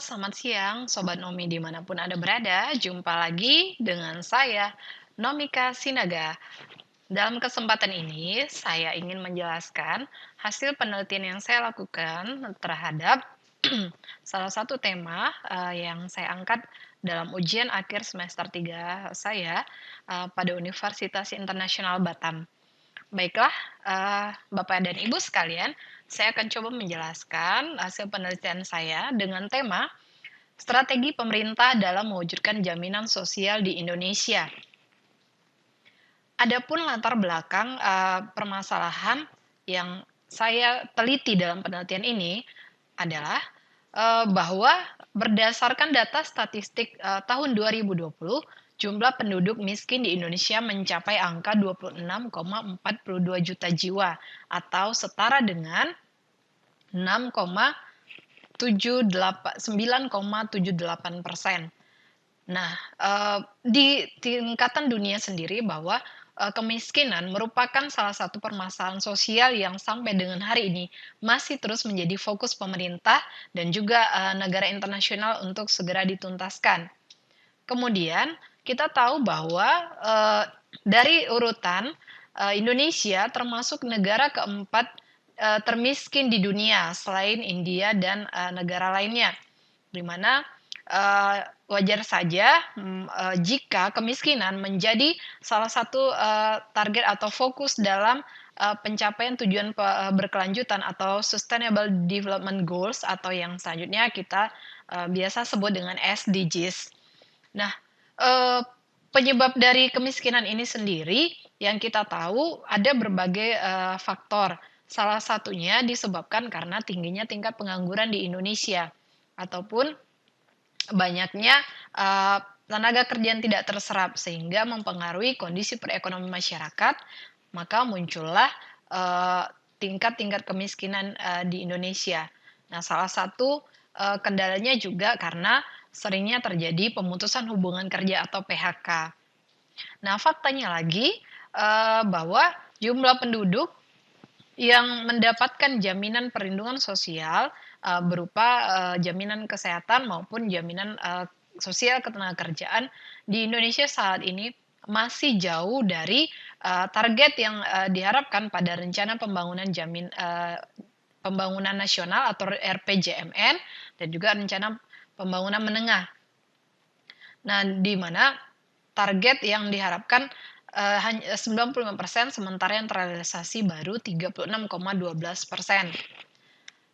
selamat siang Sobat Nomi dimanapun Anda berada. Jumpa lagi dengan saya, Nomika Sinaga. Dalam kesempatan ini, saya ingin menjelaskan hasil penelitian yang saya lakukan terhadap salah satu tema yang saya angkat dalam ujian akhir semester 3 saya pada Universitas Internasional Batam. Baiklah, Bapak dan Ibu sekalian, saya akan coba menjelaskan hasil penelitian saya dengan tema strategi pemerintah dalam mewujudkan jaminan sosial di Indonesia. Adapun latar belakang permasalahan yang saya teliti dalam penelitian ini adalah bahwa berdasarkan data statistik tahun 2020, jumlah penduduk miskin di Indonesia mencapai angka 26,42 juta jiwa atau setara dengan 9,78%. Nah, di tingkatan dunia sendiri bahwa kemiskinan merupakan salah satu permasalahan sosial yang sampai dengan hari ini masih terus menjadi fokus pemerintah dan juga negara internasional untuk segera dituntaskan. Kemudian kita tahu bahwa dari urutan Indonesia termasuk negara keempat termiskin di dunia selain India dan negara lainnya, di mana wajar saja jika kemiskinan menjadi salah satu target atau fokus dalam pencapaian tujuan berkelanjutan atau Sustainable Development Goals atau yang selanjutnya kita biasa sebut dengan SDGs. Nah, penyebab dari kemiskinan ini sendiri yang kita tahu ada berbagai faktor. Salah satunya disebabkan karena tingginya tingkat pengangguran di Indonesia ataupun banyaknya tenaga kerja yang tidak terserap sehingga mempengaruhi kondisi perekonomian masyarakat, maka muncullah tingkat-tingkat kemiskinan di Indonesia. Nah, salah satu kendalanya juga karena seringnya terjadi pemutusan hubungan kerja atau PHK. Nah, faktanya lagi bahwa jumlah penduduk yang mendapatkan jaminan perlindungan sosial berupa jaminan kesehatan maupun jaminan sosial ketenagakerjaan di Indonesia saat ini masih jauh dari target yang diharapkan pada rencana pembangunan nasional atau RPJMN dan juga rencana pembangunan menengah. Nah, di mana target yang diharapkan hanya 95%, sementara yang terrealisasi baru 36,12%.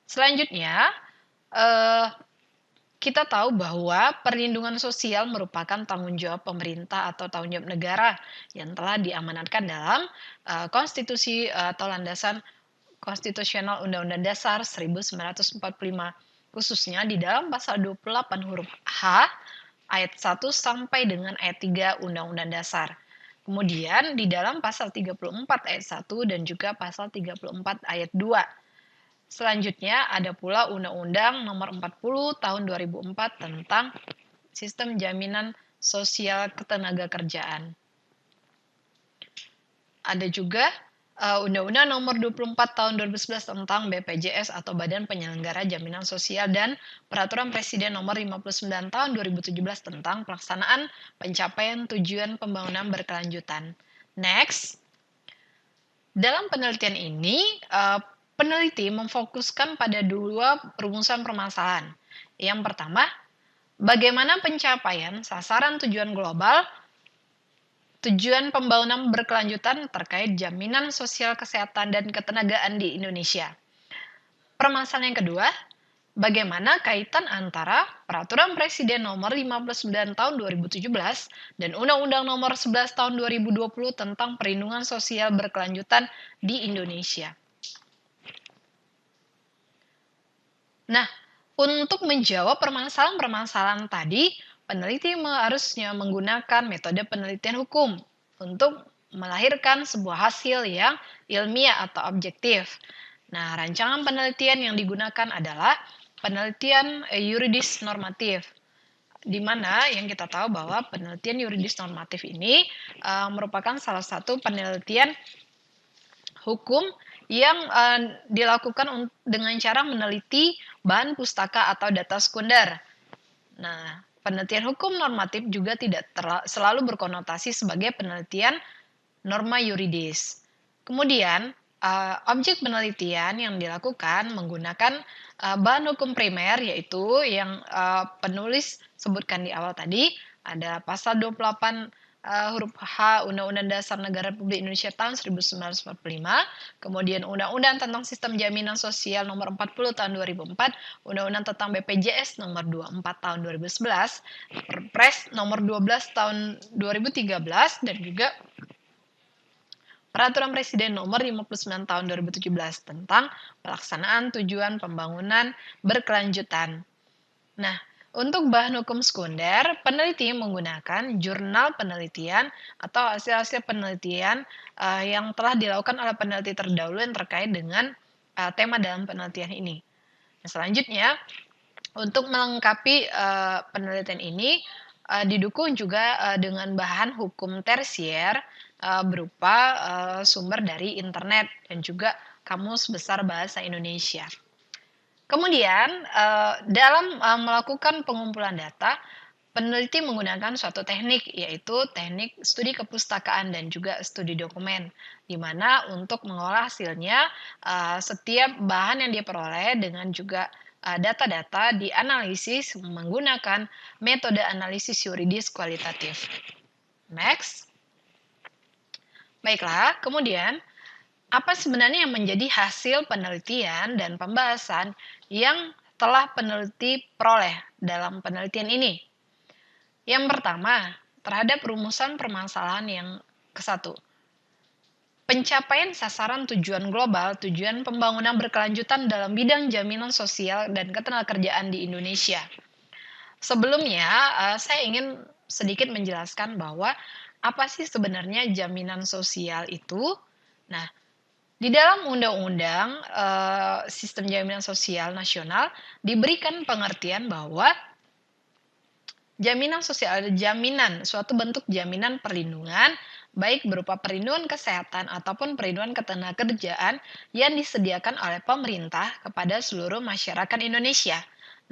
Selanjutnya, kita tahu bahwa perlindungan sosial merupakan tanggung jawab pemerintah atau tanggung jawab negara yang telah diamanatkan dalam konstitusi atau landasan konstitusional Undang-Undang Dasar 1945, khususnya di dalam pasal 28 huruf H ayat 1 sampai dengan ayat 3 Undang-Undang Dasar. Kemudian di dalam pasal 34 ayat 1 dan juga pasal 34 ayat 2. Selanjutnya ada pula Undang-Undang Nomor 40 Tahun 2004 tentang Sistem Jaminan Sosial Ketenagakerjaan. Ada juga Undang-Undang Nomor 24 Tahun 2011 tentang BPJS atau Badan Penyelenggara Jaminan Sosial dan Peraturan Presiden Nomor 59 Tahun 2017 tentang pelaksanaan pencapaian tujuan pembangunan berkelanjutan. Next, dalam penelitian ini peneliti memfokuskan pada dua rumusan permasalahan. Yang pertama, bagaimana pencapaian sasaran tujuan global tujuan pembangunan berkelanjutan terkait jaminan sosial kesehatan dan ketenagaan di Indonesia. Permasalahan yang kedua, bagaimana kaitan antara Peraturan Presiden Nomor 59 Tahun 2017 dan Undang-Undang Nomor 11 Tahun 2020 tentang perlindungan sosial berkelanjutan di Indonesia. Nah, untuk menjawab permasalahan-permasalahan tadi, peneliti harusnya menggunakan metode penelitian hukum untuk melahirkan sebuah hasil yang ilmiah atau objektif. Nah, rancangan penelitian yang digunakan adalah penelitian yuridis normatif, di mana yang kita tahu bahwa penelitian yuridis normatif ini merupakan salah satu penelitian hukum yang dilakukan dengan cara meneliti bahan pustaka atau data sekunder. Nah, penelitian hukum normatif juga tidak selalu berkonotasi sebagai penelitian norma yuridis. Kemudian, objek penelitian yang dilakukan menggunakan, bahan hukum primer yaitu yang, penulis sebutkan di awal tadi, ada pasal 28, huruf H Undang-Undang Dasar Negara Republik Indonesia tahun 1945, kemudian Undang-Undang tentang Sistem Jaminan Sosial Nomor 40 Tahun 2004, Undang-Undang tentang BPJS Nomor 24 Tahun 2011, Perpres Nomor 12 Tahun 2013, dan juga Peraturan Presiden Nomor 59 Tahun 2017 tentang pelaksanaan tujuan pembangunan berkelanjutan. Nah, untuk bahan hukum sekunder, peneliti menggunakan jurnal penelitian atau hasil-hasil penelitian yang telah dilakukan oleh peneliti terdahulu yang terkait dengan tema dalam penelitian ini. Nah, selanjutnya, untuk melengkapi penelitian ini didukung juga dengan bahan hukum tersier berupa sumber dari internet dan juga Kamus Besar Bahasa Indonesia. Kemudian, dalam melakukan pengumpulan data, peneliti menggunakan suatu teknik, yaitu teknik studi kepustakaan dan juga studi dokumen, di mana untuk mengolah hasilnya, setiap bahan yang diperoleh dengan juga data-data dianalisis menggunakan metode analisis yuridis kualitatif. Next. Baiklah, kemudian apa sebenarnya yang menjadi hasil penelitian dan pembahasan yang telah peneliti peroleh dalam penelitian ini? Yang pertama, terhadap rumusan permasalahan yang ke-1. Pencapaian sasaran tujuan global, tujuan pembangunan berkelanjutan dalam bidang jaminan sosial dan ketenagakerjaan di Indonesia. Sebelumnya, saya ingin sedikit menjelaskan bahwa apa sih sebenarnya jaminan sosial itu? Nah, di dalam Undang-Undang Sistem Jaminan Sosial Nasional diberikan pengertian bahwa jaminan sosial adalah jaminan, suatu bentuk jaminan perlindungan, baik berupa perlindungan kesehatan ataupun perlindungan ketenagakerjaan yang disediakan oleh pemerintah kepada seluruh masyarakat Indonesia.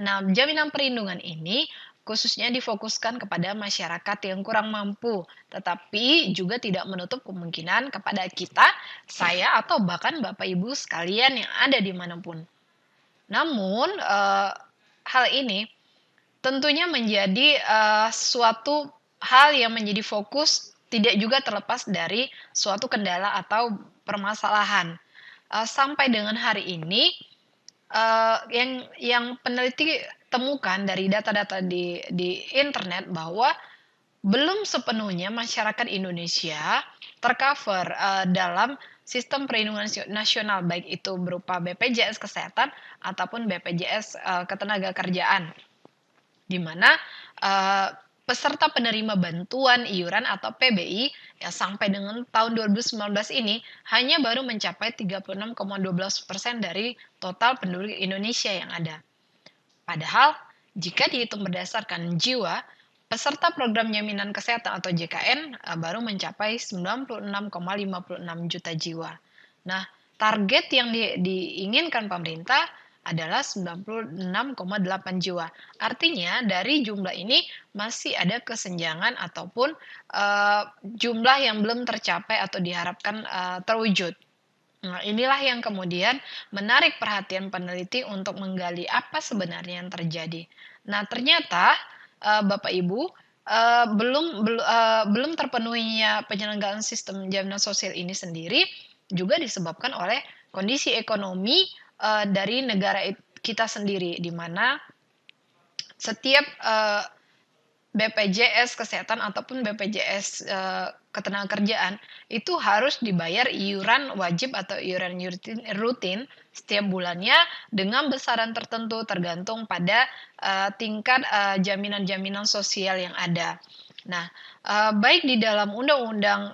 Nah, jaminan perlindungan ini khususnya difokuskan kepada masyarakat yang kurang mampu, tetapi juga tidak menutup kemungkinan kepada kita, saya, atau bahkan Bapak Ibu sekalian yang ada dimanapun. Namun, hal ini tentunya menjadi, suatu hal yang menjadi fokus tidak juga terlepas dari suatu kendala atau permasalahan. Sampai dengan hari ini, yang peneliti temukan dari data-data di internet bahwa belum sepenuhnya masyarakat Indonesia tercover dalam sistem perlindungan nasional, baik itu berupa BPJS Kesehatan ataupun BPJS Ketenagakerjaan. Di mana peserta penerima bantuan iuran atau PBI yang sampai dengan tahun 2019 ini hanya baru mencapai 36,12% dari total penduduk Indonesia yang ada. Padahal jika dihitung berdasarkan jiwa, peserta program jaminan kesehatan atau JKN baru mencapai 96,56 juta jiwa. Nah, target yang diinginkan pemerintah adalah 96,8 jiwa. Artinya dari jumlah ini masih ada kesenjangan ataupun jumlah yang belum tercapai atau diharapkan terwujud. Nah, inilah yang kemudian menarik perhatian peneliti untuk menggali apa sebenarnya yang terjadi. Nah, ternyata, Bapak Ibu, belum terpenuhinya penyelenggaraan sistem jaminan sosial ini sendiri juga disebabkan oleh kondisi ekonomi, dari negara kita sendiri, di mana setiap, BPJS Kesehatan ataupun BPJS Ketenagakerjaan itu harus dibayar iuran wajib atau iuran rutin setiap bulannya dengan besaran tertentu tergantung pada tingkat jaminan-jaminan sosial yang ada. Nah, baik di dalam Undang-Undang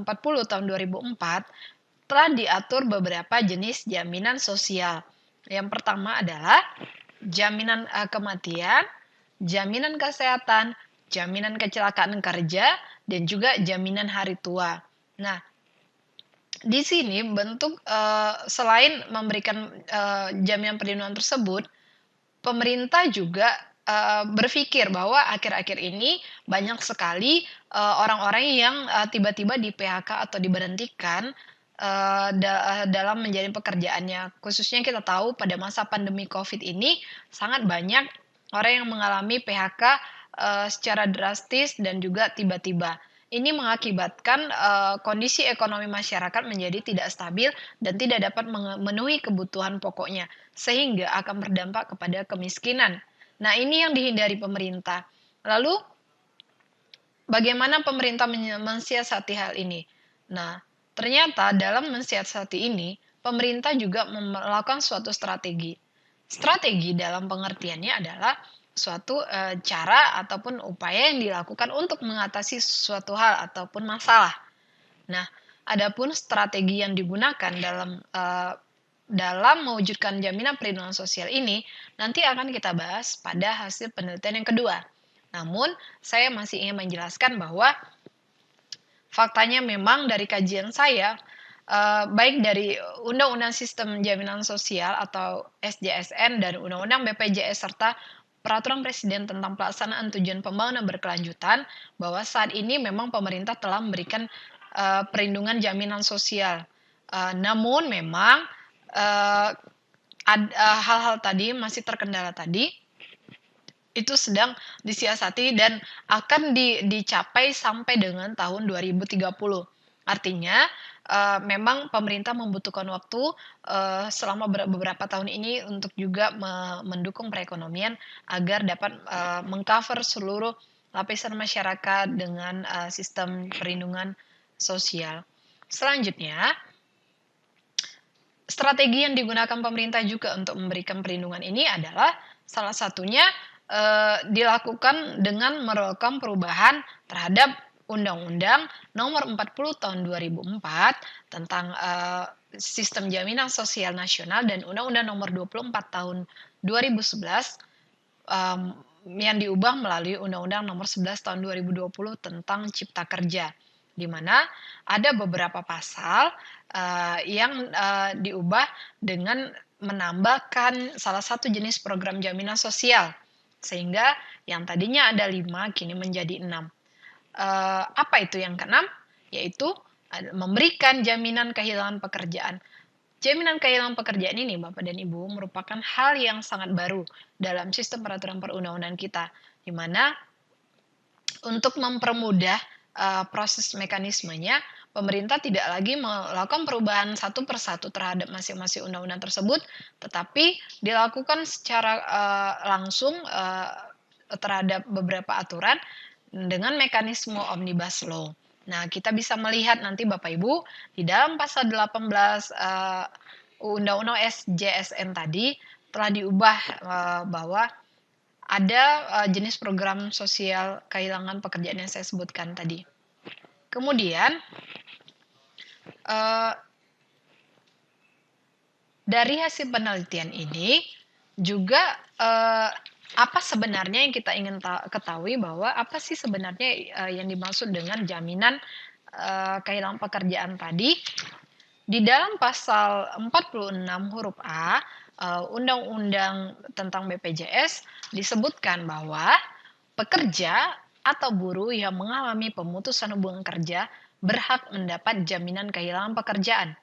40 tahun 2004 telah diatur beberapa jenis jaminan sosial. Yang pertama adalah jaminan kematian, jaminan kesehatan, jaminan kecelakaan kerja, dan juga jaminan hari tua. Nah, di sini bentuk selain memberikan jaminan perlindungan tersebut, pemerintah juga berpikir bahwa akhir-akhir ini banyak sekali, orang-orang yang, tiba-tiba di-PHK atau diberhentikan, dalam menjalani pekerjaannya. Khususnya kita tahu pada masa pandemi Covid ini sangat banyak orang yang mengalami PHK, secara drastis dan juga tiba-tiba. Ini mengakibatkan, kondisi ekonomi masyarakat menjadi tidak stabil dan tidak dapat memenuhi kebutuhan pokoknya, sehingga akan berdampak kepada kemiskinan. Nah, ini yang dihindari pemerintah. Lalu bagaimana pemerintah mensiasati hal ini? Nah, ternyata dalam mensiasati ini, pemerintah juga melakukan suatu strategi. Strategi dalam pengertiannya adalah suatu, cara ataupun upaya yang dilakukan untuk mengatasi suatu hal ataupun masalah. Nah, adapun strategi yang digunakan dalam mewujudkan jaminan perlindungan sosial ini, nanti akan kita bahas pada hasil penelitian yang kedua. Namun, saya masih ingin menjelaskan bahwa faktanya memang dari kajian saya, baik dari Undang-Undang Sistem Jaminan Sosial atau SJSN dan Undang-Undang BPJS serta Peraturan Presiden tentang Pelaksanaan Tujuan Pembangunan Berkelanjutan, bahwa saat ini memang pemerintah telah memberikan, perlindungan jaminan sosial. Namun memang, eee, hal-hal tadi masih terkendala tadi, itu sedang disiasati dan akan dicapai sampai dengan tahun 2030. Artinya, memang pemerintah membutuhkan waktu, selama beberapa tahun ini untuk juga mendukung perekonomian agar dapat, meng-cover seluruh lapisan masyarakat dengan, sistem perlindungan sosial. Selanjutnya, strategi yang digunakan pemerintah juga untuk memberikan perlindungan ini adalah salah satunya, dilakukan dengan melakukan perubahan terhadap Undang-Undang Nomor 40 Tahun 2004 tentang, Sistem Jaminan Sosial Nasional dan Undang-Undang Nomor 24 Tahun 2011, yang diubah melalui Undang-Undang Nomor 11 Tahun 2020 tentang Cipta Kerja, di mana ada beberapa pasal, yang, diubah dengan menambahkan salah satu jenis program jaminan sosial, sehingga yang tadinya ada 5 kini menjadi 6. Apa itu yang keenam? Yaitu memberikan jaminan kehilangan pekerjaan. Jaminan kehilangan pekerjaan ini, Bapak dan Ibu, merupakan hal yang sangat baru dalam sistem peraturan perundang-undangan kita, di mana untuk mempermudah, proses mekanismenya, pemerintah tidak lagi melakukan perubahan satu persatu terhadap masing-masing undang-undang tersebut, tetapi dilakukan secara, langsung, terhadap beberapa aturan dengan mekanisme omnibus law. Nah, kita bisa melihat nanti Bapak Ibu, di dalam pasal 18, Undang-Undang SJSN tadi telah diubah, bahwa ada, jenis program sosial kehilangan pekerjaan yang saya sebutkan tadi. Kemudian, eee, dari hasil penelitian ini juga, apa sebenarnya yang kita ingin ketahui bahwa apa sih sebenarnya, yang dimaksud dengan jaminan, kehilangan pekerjaan tadi. Di dalam pasal 46 huruf A, Undang-Undang tentang BPJS disebutkan bahwa pekerja atau buruh yang mengalami pemutusan hubungan kerja berhak mendapat jaminan kehilangan pekerjaan.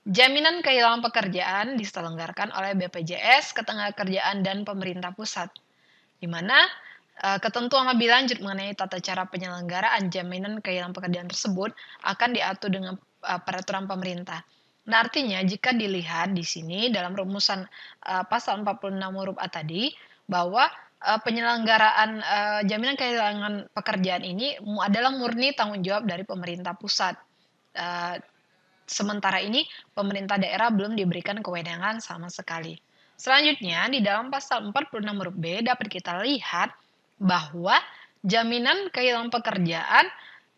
Jaminan kehilangan pekerjaan diselenggarakan oleh BPJS, Ketenagakerjaan, dan pemerintah pusat, di mana ketentuan lebih lanjut mengenai tata cara penyelenggaraan jaminan kehilangan pekerjaan tersebut akan diatur dengan peraturan pemerintah. Nah, artinya jika dilihat di sini dalam rumusan pasal 46 huruf A tadi, bahwa penyelenggaraan jaminan kehilangan pekerjaan ini adalah murni tanggung jawab dari pemerintah pusat. Eh, Sementara ini pemerintah daerah belum diberikan kewenangan sama sekali. Selanjutnya di dalam pasal 46 huruf B dapat kita lihat bahwa jaminan kehilangan pekerjaan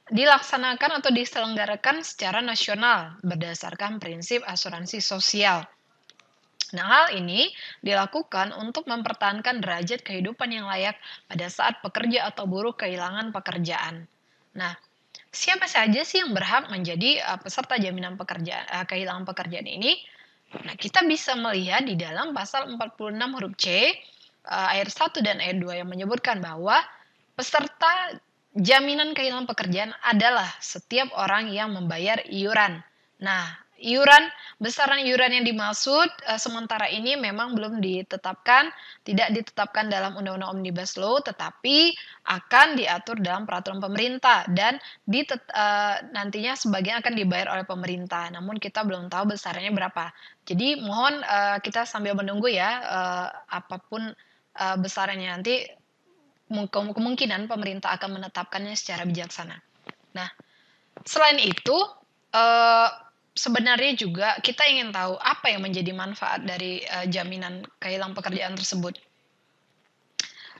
dilaksanakan atau diselenggarakan secara nasional berdasarkan prinsip asuransi sosial. Nah, hal ini dilakukan untuk mempertahankan derajat kehidupan yang layak pada saat pekerja atau buruh kehilangan pekerjaan. Nah, siapa saja sih yang berhak menjadi, peserta jaminan kehilangan pekerjaan ini? Nah, kita bisa melihat di dalam pasal 46 huruf C, ayat 1 dan ayat 2 yang menyebutkan bahwa peserta jaminan kehilangan pekerjaan adalah setiap orang yang membayar iuran. Nah, besaran iuran yang dimaksud, sementara ini memang belum ditetapkan, tidak ditetapkan dalam Undang-Undang Omnibus Law, tetapi akan diatur dalam peraturan pemerintah dan nantinya sebagian akan dibayar oleh pemerintah, namun kita belum tahu besarannya berapa. Jadi mohon, kita sambil menunggu ya, apapun, besarannya nanti kemungkinan pemerintah akan menetapkannya secara bijaksana. Nah, selain itu, eee, sebenarnya juga kita ingin tahu apa yang menjadi manfaat dari, jaminan kehilangan pekerjaan tersebut.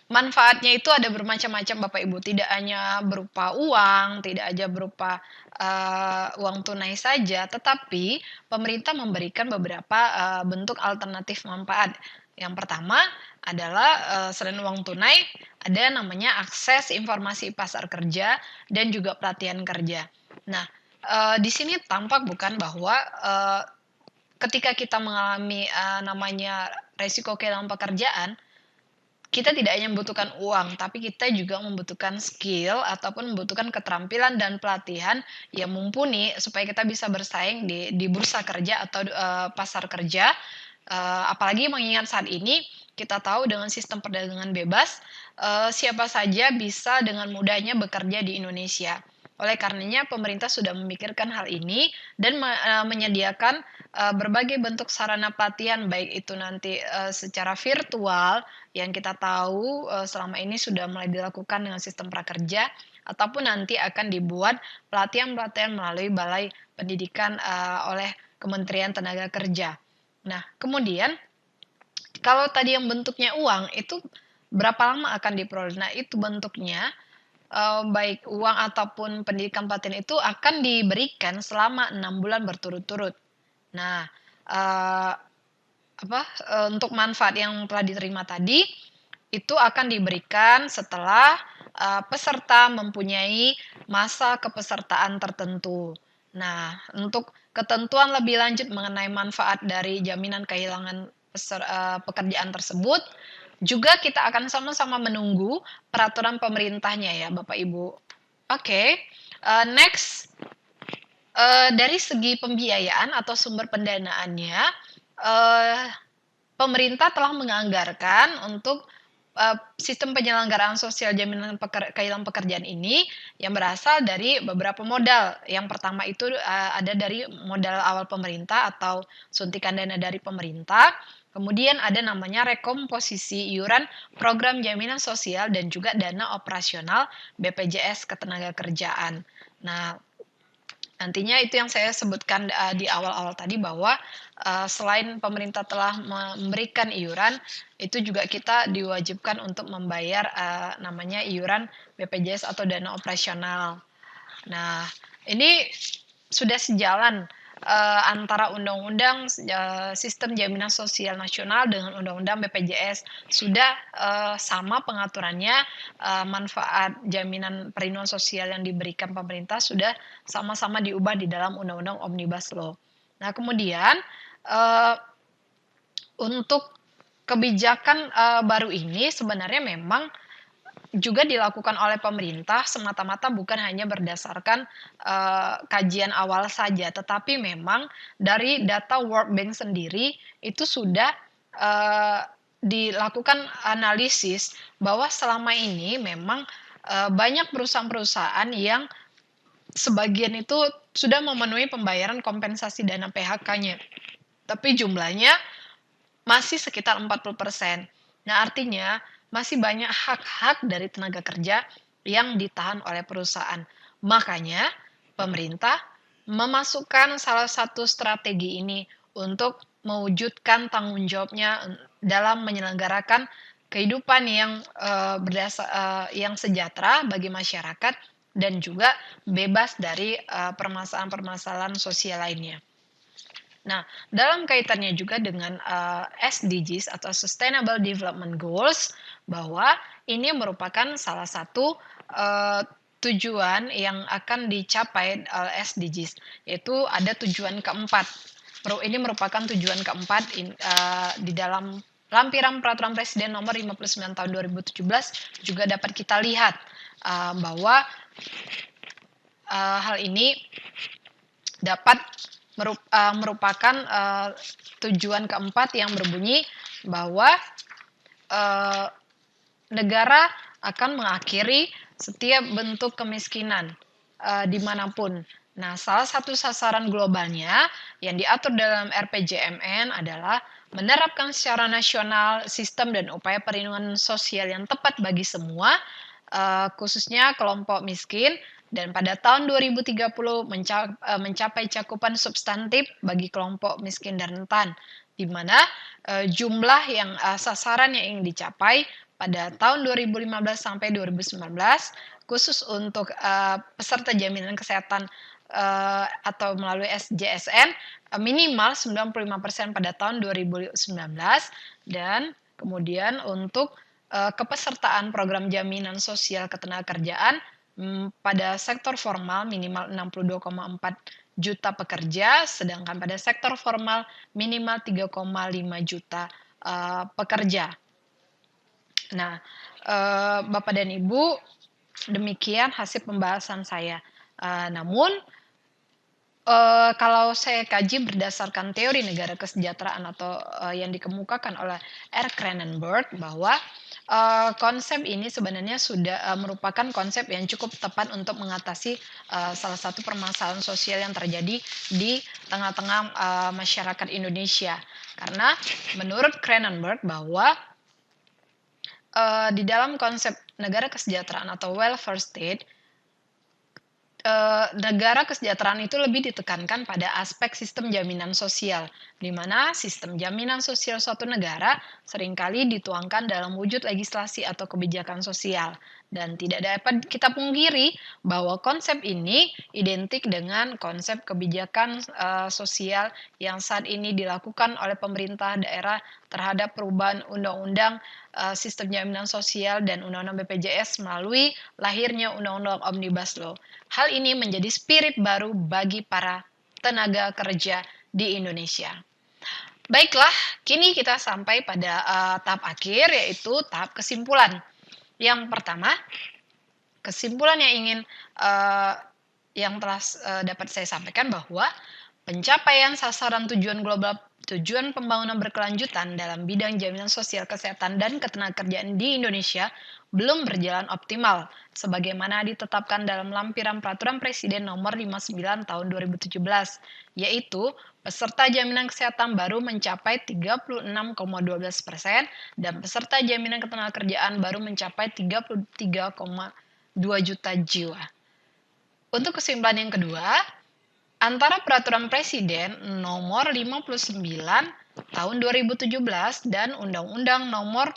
Manfaatnya itu ada bermacam-macam Bapak Ibu, tidak hanya berupa uang, tidak aja berupa, uang tunai saja, tetapi pemerintah memberikan beberapa, bentuk alternatif manfaat. Yang pertama adalah, selain uang tunai, ada namanya akses informasi pasar kerja dan juga pelatihan kerja. Nah, di sini tampak bukan bahwa, ketika kita mengalami, namanya resiko kehilangan pekerjaan, kita tidak hanya membutuhkan uang, tapi kita juga membutuhkan skill ataupun membutuhkan keterampilan dan pelatihan yang mumpuni supaya kita bisa bersaing di bursa kerja atau, pasar kerja, apalagi mengingat saat ini kita tahu dengan sistem perdagangan bebas, siapa saja bisa dengan mudahnya bekerja di Indonesia. Oleh karenanya pemerintah sudah memikirkan hal ini dan menyediakan, berbagai bentuk sarana pelatihan baik itu nanti, secara virtual yang kita tahu, selama ini sudah mulai dilakukan dengan sistem prakerja, ataupun nanti akan dibuat pelatihan-pelatihan melalui Balai Pendidikan, oleh Kementerian Tenaga Kerja. Nah, kemudian kalau tadi yang bentuknya uang, itu berapa lama akan diperoleh? Nah, itu bentuknya, baik uang ataupun pendidikan pelatihan itu akan diberikan selama 6 bulan berturut-turut. Nah, eee, untuk manfaat yang telah diterima tadi, itu akan diberikan setelah, peserta mempunyai masa kepesertaan tertentu. Nah, untuk ketentuan lebih lanjut mengenai manfaat dari jaminan kehilangan pekerjaan tersebut, juga kita akan sama-sama menunggu peraturan pemerintahnya ya, Bapak Ibu. Oke, next, dari segi pembiayaan atau sumber pendanaannya, eee pemerintah telah menganggarkan untuk, sistem penyelenggaraan sosial jaminan kehilangan pekerjaan ini yang berasal dari beberapa modal. Yang pertama itu, ada dari modal awal pemerintah atau suntikan dana dari pemerintah, kemudian ada namanya rekomposisi iuran program jaminan sosial dan juga dana operasional BPJS Ketenagakerjaan. Nah, nantinya itu yang saya sebutkan, di awal-awal tadi bahwa, selain pemerintah telah memberikan iuran, itu juga kita diwajibkan untuk membayar, namanya iuran BPJS atau dana operasional. Nah, ini sudah sejalan, antara undang-undang sistem jaminan sosial nasional dengan undang-undang BPJS. Sudah, sama pengaturannya, manfaat jaminan perlindungan sosial yang diberikan pemerintah sudah sama-sama diubah di dalam undang-undang Omnibus Law. Nah, kemudian, eee, untuk kebijakan, baru ini sebenarnya memang juga dilakukan oleh pemerintah semata-mata bukan hanya berdasarkan, kajian awal saja, tetapi memang dari data World Bank sendiri itu sudah, eee, dilakukan analisis bahwa selama ini memang, banyak perusahaan-perusahaan yang sebagian itu sudah memenuhi pembayaran kompensasi dana PHK-nya, tapi jumlahnya masih sekitar 40%. Nah, artinya masih banyak hak-hak dari tenaga kerja yang ditahan oleh perusahaan. Makanya pemerintah memasukkan salah satu strategi ini untuk mewujudkan tanggung jawabnya dalam menyelenggarakan kehidupan yang, yang sejahtera bagi masyarakat dan juga bebas dari, permasalahan-permasalahan sosial lainnya. Nah, dalam kaitannya juga dengan, SDGs atau Sustainable Development Goals, bahwa ini merupakan salah satu, tujuan yang akan dicapai, SDGs, yaitu ada tujuan keempat. Ini merupakan tujuan keempat di dalam lampiran Peraturan Presiden Nomor 59 Tahun 2017 juga dapat kita lihat bahwa hal ini dapat merupakan tujuan keempat yang berbunyi bahwa negara akan mengakhiri setiap bentuk kemiskinan dimanapun. Nah, salah satu sasaran globalnya yang diatur dalam RPJMN adalah menerapkan secara nasional sistem dan upaya perlindungan sosial yang tepat bagi semua, khususnya kelompok miskin, dan pada tahun 2030 mencapai cakupan substantif bagi kelompok miskin dan rentan, di mana jumlah yang sasaran yang ingin dicapai pada tahun 2015 sampai 2019 khusus untuk peserta jaminan kesehatan atau melalui SJSN minimal 95% pada tahun 2019, dan kemudian untuk kepesertaan program jaminan sosial ketenagakerjaan pada sektor formal minimal 62,4 juta pekerja, sedangkan pada sektor formal minimal 3,5 juta pekerja. Nah, Bapak dan Ibu, demikian hasil pembahasan saya. Namun, kalau saya kaji berdasarkan teori negara kesejahteraan atau yang dikemukakan oleh R. Cronenberg, bahwa konsep ini sebenarnya sudah merupakan konsep yang cukup tepat untuk mengatasi salah satu permasalahan sosial yang terjadi di tengah-tengah masyarakat Indonesia. Karena menurut Cronenberg bahwa di dalam konsep negara kesejahteraan atau welfare state, negara kesejahteraan itu lebih ditekankan pada aspek sistem jaminan sosial, di mana sistem jaminan sosial suatu negara seringkali dituangkan dalam wujud legislasi atau kebijakan sosial. Dan tidak dapat kita pungkiri bahwa konsep ini identik dengan konsep kebijakan sosial yang saat ini dilakukan oleh pemerintah daerah terhadap perubahan undang-undang sistem jaminan sosial dan undang-undang BPJS melalui lahirnya undang-undang Omnibus Law. Hal ini menjadi spirit baru bagi para tenaga kerja di Indonesia. Baiklah, kini kita sampai pada tahap akhir, yaitu tahap kesimpulan. Yang pertama, kesimpulan yang telah dapat saya sampaikan bahwa pencapaian sasaran tujuan global tujuan pembangunan berkelanjutan dalam bidang jaminan sosial kesehatan dan ketenagakerjaan di Indonesia belum berjalan optimal sebagaimana ditetapkan dalam lampiran Peraturan Presiden Nomor 59 Tahun 2017, yaitu peserta jaminan kesehatan baru mencapai 36,12% dan peserta jaminan ketenagakerjaan baru mencapai 33,2 juta jiwa. Untuk kesimpulan yang kedua, antara Peraturan Presiden Nomor 59 Tahun 2017 dan Undang-Undang Nomor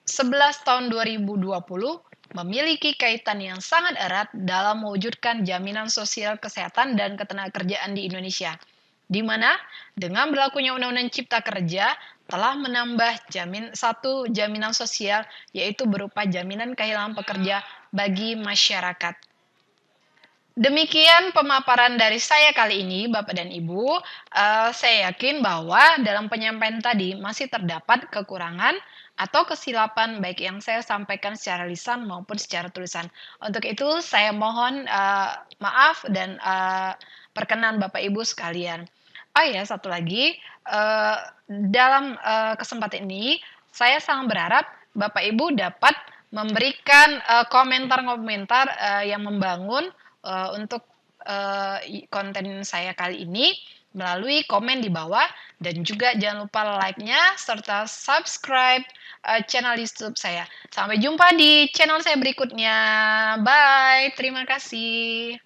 11 Tahun 2020 memiliki kaitan yang sangat erat dalam mewujudkan jaminan sosial kesehatan dan ketenagakerjaan di Indonesia, di mana dengan berlakunya Undang-Undang Cipta Kerja telah menambah satu jaminan sosial, yaitu berupa jaminan kehilangan pekerja bagi masyarakat. Demikian pemaparan dari saya kali ini, Bapak dan Ibu. Saya yakin bahwa dalam penyampaian tadi masih terdapat kekurangan atau kesilapan baik yang saya sampaikan secara lisan maupun secara tulisan. Untuk itu saya mohon maaf dan perkenan Bapak Ibu sekalian. Oh ya, satu lagi, dalam kesempatan ini saya sangat berharap Bapak Ibu dapat memberikan komentar-komentar yang membangun untuk konten saya kali ini melalui komen di bawah, dan juga jangan lupa like-nya serta subscribe channel YouTube saya. Sampai jumpa di channel saya berikutnya. Bye, terima kasih.